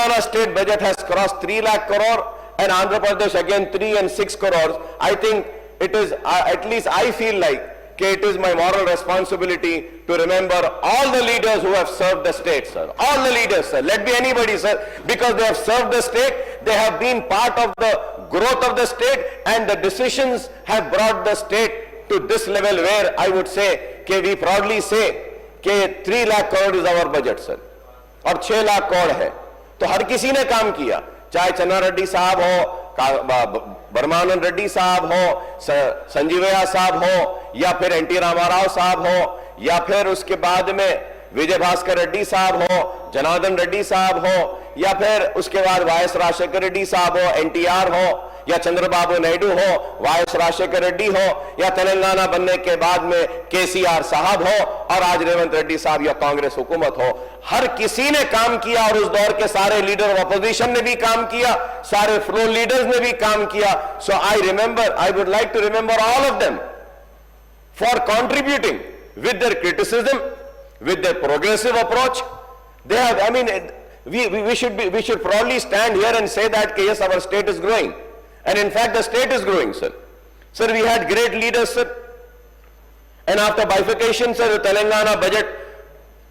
Telangana state budget has crossed 3 lakh crore and Andhra Pradesh again 3 and 6 crores. I think it is, at least I feel like, it is my moral responsibility to remember all the leaders who have served the state, sir. All the leaders, sir. Let be anybody, sir. Because they have served the state, they have been part of the growth of the state, and the decisions have brought the state to this level where I would say, we proudly say, 3 lakh crore is our budget, sir. और 6 लाख करोड़ है. तो हर किसी ने काम किया, चाहे चन्ना रेड्डी साहब हो, बर्मानंद रेड्डी साहब हो, संजीवया साहब हो, या फिर एनटी रामाराव साहब हो, या फिर उसके बाद में विजय भास्कर रेड्डी साहब हो, जनार्दन रेड्डी साहब हो, या फिर उसके बाद वायएस राजशेखर रेड्डी साहब हो, एनटीआर हो, या चंद्रबाबू नायडू हो, वायएस राजशेखर रेड्डी हो, या तेलंगाना बनने के बाद में केसीआर साहब हो, और आज रेवंत रेड्डी साहब या कांग्रेस हुकूमत हो. हर किसी ने काम किया और उस दौर के सारे लीडर ऑफ अपोजिशन ने भी काम किया, सारे फ्लोर लीडर्स ने भी काम किया. So I would like to remember all of them for contributing with their criticism, with their progressive approach. They have, I mean, we should proudly stand here and say that yes, our state is growing, and in fact the state is growing, sir. Sir, we had great leaders, sir, and after bifurcation, sir, the Telangana budget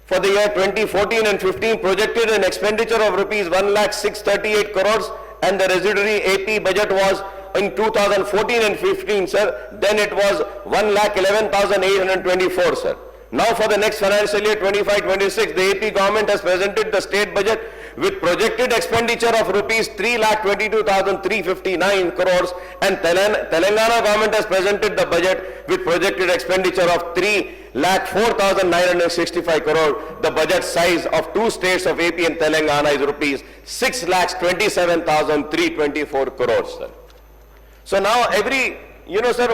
for the year 2014 and 15 projected an expenditure of rupees 1,638 crores, and the residuary AP budget was in 2014 and 15, sir, then it was 1,11,824, sir. Now for the next financial year 25-26, the AP government has presented the state budget with projected expenditure of rupees 3,22,359 crores, and Telangana government has presented the budget with projected expenditure of 3,04,965 crore. The budget size of two states of AP and Telangana is rupees 6,27,324 crores, sir. So now sir,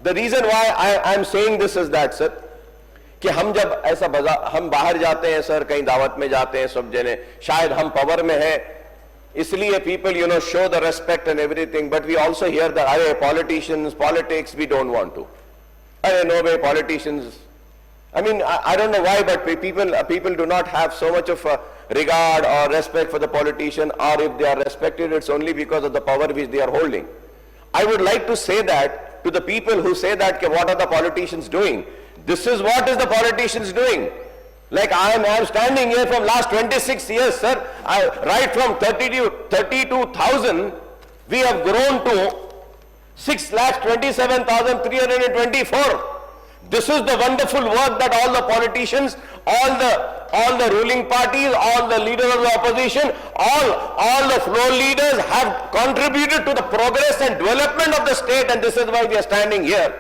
the reason why I am saying this is that, sir, कि हम जब ऐसा हम बाहर जाते हैं, sir, कहीं दावत में जाते हैं, सब जने, शायद हम पावर में हैं, इसलिए people, show the respect and everything, but we also hear that, politicians, politics, we don't want to. No way, politicians, I mean, I don't know why, but people do not have so much of regard or respect for the politician, or if they are respected, it's only because of the power which they are holding. I would like to say that to the people who say that, what are the politicians doing? This is what is the politicians doing. Like I am standing here from last 26 years, sir. Right from 32,000, we have grown to 6,27,324. This is the wonderful work that all the politicians, all the ruling parties, all the leaders of the opposition, all the floor leaders have contributed to the progress and development of the state, and this is why we are standing here.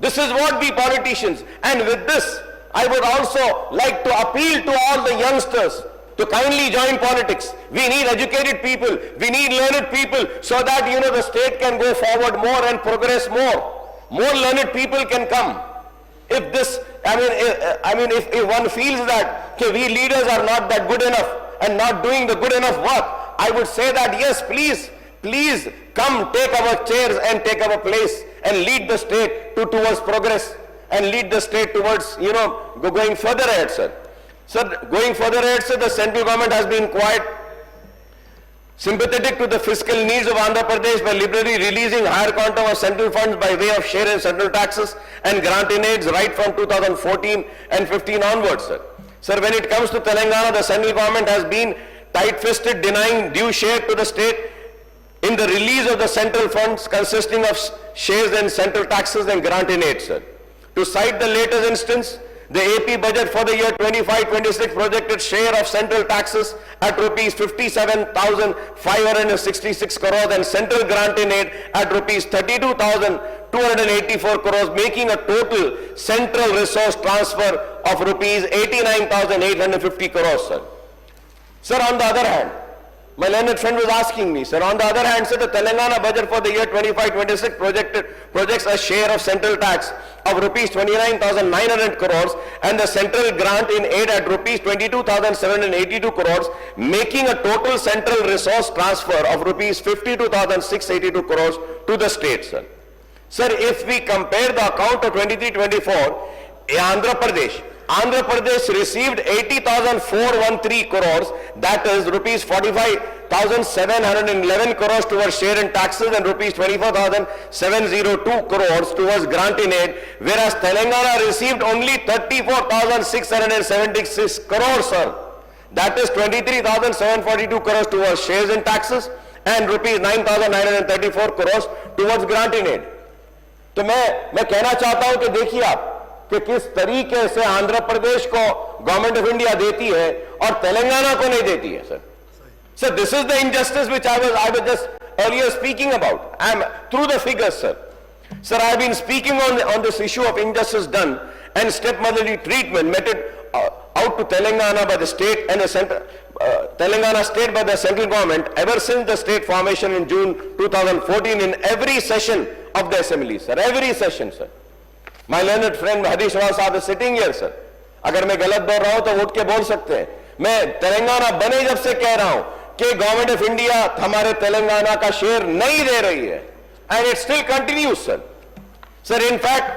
This is what we politicians, and with this, I would also like to appeal to all the youngsters to kindly join politics. We need educated people, we need learned people, so that the state can go forward more and progress more. More learned people can come. If this, if one feels that we leaders are not that good enough and not doing the good enough work, I would say that yes, please come, take our chairs and take our place and lead the state towards progress and lead the state towards, going further ahead, sir. Sir, going further ahead, sir, the central government has been quite sympathetic to the fiscal needs of Andhra Pradesh by liberally releasing higher quantum of central funds by way of share in central taxes and grant-in-aids right from 2014 and 15 onwards, sir. Sir, when it comes to Telangana, the central government has been tight-fisted, denying due share to the state in the release of the central funds consisting of shares and central taxes and grant-in-aids, sir. To cite the latest instance, the AP budget for the year 25-26 projected share of central taxes at rupees 57,566 crores and central grant-in-aid at rupees 32,284 crores, making a total central resource transfer of rupees 89,850 crores, sir. Sir, on the other hand, my learned friend was asking me, sir, on the other hand, sir, the Telangana budget for the year 25-26 projects a share of central tax of rupees 29,900 crores and the central grant in aid at rupees 22,782 crores, making a total central resource transfer of rupees 52,682 crores to the state, sir. Sir, if we compare the account of 23-24, Andhra Pradesh Andhra Pradesh received 80,413 crores, that is rupees 45,711 crores towards share in taxes and rupees 24,702 crores towards grant in aid, whereas Telangana received only 34,676 crores, sir. That is 23,742 crores towards shares in taxes and rupees 9,934 crores towards grant in aid. तो मैं कहना चाहता हूं कि देखिए आप कि किस तरीके से आंध्र प्रदेश को गवर्नमेंट ऑफ इंडिया देती है और तेलंगाना को नहीं देती है, sir. So this is the injustice which I was just earlier speaking about. I am through the figures, sir. Sir, I have been speaking on this issue of injustice done and stepmotherly treatment meted out to Telangana by the state and the central, Telangana state by the central government ever since the state formation in June 2014 in every session of the assembly, sir. Every session, sir. My learned friend Harish Rao Saab is sitting here, sir. अगर मैं गलत बोल रहा हूं तो उठ के बोल सकते हैं. मैं तेलंगाना बने जब से कह रहा हूं कि गवर्नमेंट ऑफ इंडिया हमारे तेलंगाना का शेयर नहीं दे रही है. And it still continues, sir. Sir, in fact,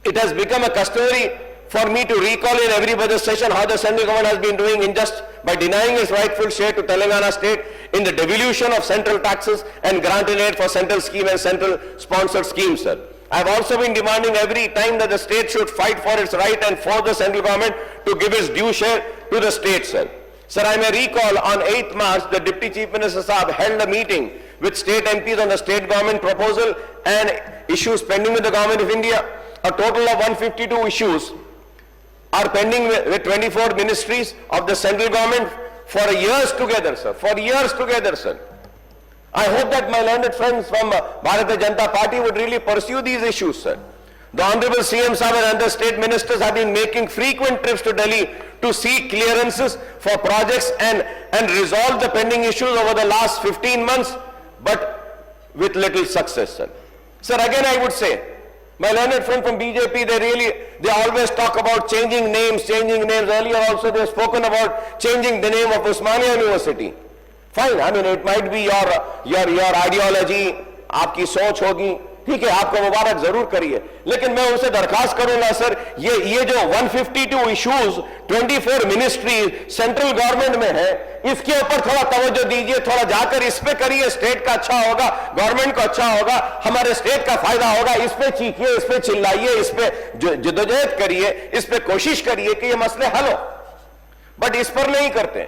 it has become a customary for me to recall in every budget session how the central government has been doing unjust by denying its rightful share to Telangana state in the devolution of central taxes and grant in aid for central scheme and central sponsored schemes, sir. I have also been demanding every time that the state should fight for its right and for the central government to give its due share to the state, sir. Sir, I may recall on 8th March, the Deputy Chief Minister Saab held a meeting with state MPs on the state government proposal and issues pending with the government of India. A total of 152 issues are pending with 24 ministries of the central government for years together, sir. For years together, sir. I hope that my learned friends from Bharatiya Janata Party would really pursue these issues, sir. The Honorable CM Saab and other state ministers have been making frequent trips to Delhi to seek clearances for projects and resolve the pending issues over the last 15 months, but with little success, sir. Sir, again I would say, my learned friend from BJP, they always talk about changing names. Earlier also they have spoken about changing the name of Osmania University. Fine, I mean it might be your ideology, आपकी सोच होगी, ठीक है, आपको मुबारक जरूर करिए, लेकिन मैं उनसे दरखास्त करूंगा सर, ये जो 152 इश्यूज 24 मिनिस्ट्री सेंट्रल गवर्नमेंट में है, इसके ऊपर थोड़ा तवज्जो दीजिए, थोड़ा जाकर इस पे करिए, स्टेट का अच्छा होगा, गवर्नमेंट का अच्छा होगा, हमारे स्टेट का फायदा होगा, इस पे चीखिए, इस पे चिल्लाइए, इस पे जद्दोजहद करिए, इस पे कोशिश करिए कि ये मसले हल हो. बट इस पर नहीं करते.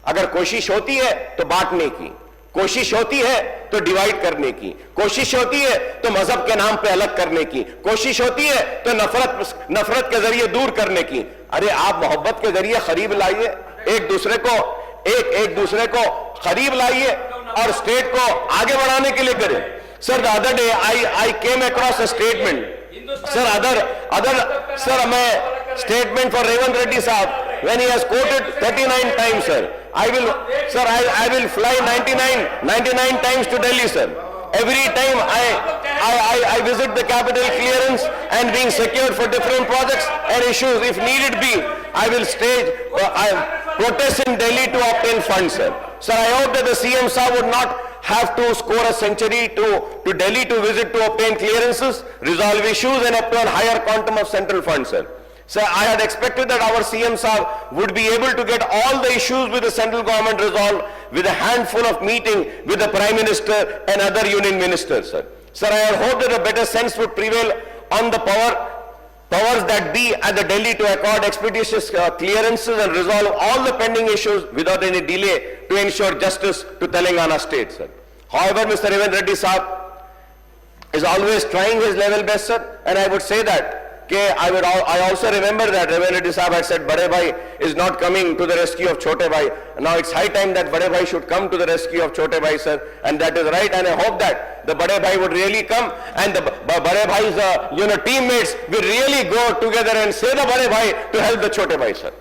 अगर कोशिश होती है तो बांटने की, कोशिश होती है तो डिवाइड करने की, कोशिश होती है तो मजहब के नाम पे अलग करने की, कोशिश होती है तो नफरत के जरिए दूर करने की. अरे आप मोहब्बत के जरिए करीब लाइए, एक दूसरे को करीब लाइए और स्टेट को आगे बढ़ाने के लिए करें. Sir, the other day I came across a statement, sir मैं statement for Revant Reddy Saab when he has quoted 39 times, sir. I will fly 99 times to Delhi, sir. Every time I visit the capital clearance and being secured for different projects and issues. If needed be, I will protest in Delhi to obtain funds, sir. Sir, I hope that the CM Saab would not have to score a century to Delhi to visit to obtain clearances, resolve issues and obtain higher quantum of central funds, sir. Sir, I had expected that our CM Saab would be able to get all the issues with the central government resolved with a handful of meeting with the Prime Minister and other union ministers, sir. Sir, I had hoped that a better sense would prevail on the powers that be at the Delhi to accord expeditious clearances and resolve all the pending issues without any delay to ensure justice to Telangana state, sir. However, Mr. Revant Reddy Saab is always trying his level best, sir, and I would say that I also remember that Revant Reddy Saab had said Bade Bhai is not coming to the rescue of Chote Bhai. Now it's high time that Bade Bhai should come to the rescue of Chote Bhai, sir, and that is right, and I hope that the Bade Bhai would really come and the Bade Bhai's teammates will really go together and say the Bade Bhai to help the Chote Bhai, sir.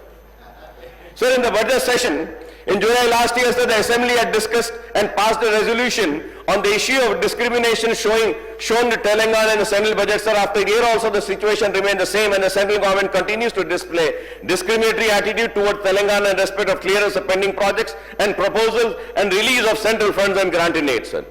Sir, in the budget session in July last year, sir, the Assembly had discussed and passed a resolution on the issue of discrimination shown to Telangana in the central budget, sir. After a year also the situation remained the same and the central government continues to display discriminatory attitude towards Telangana in respect of clearance of pending projects and proposals and release of central funds and grant in aid, sir.